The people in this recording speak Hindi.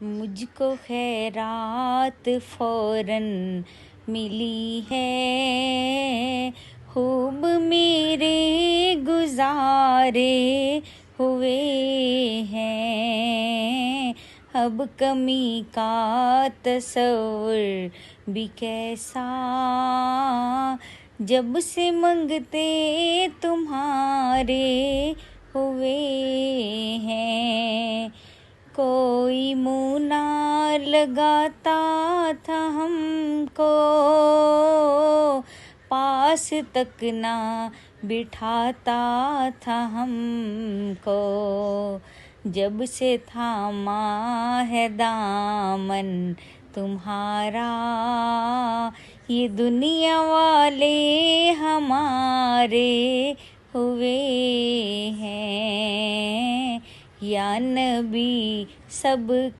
मुझको खैरात फौरन मिली है, खूब मेरे गुजारे हुए हैं। अब कमी का तस्वर भी कैसा, जब से मंगते तुम्हारे हुए हैं। कोई मुँह ना लगाता था हमको, पास तक ना बिठाता था हमको। जब से थामा है दामन तुम्हारा, ये दुनिया वाले हमारे हुए हैं। या नबी सब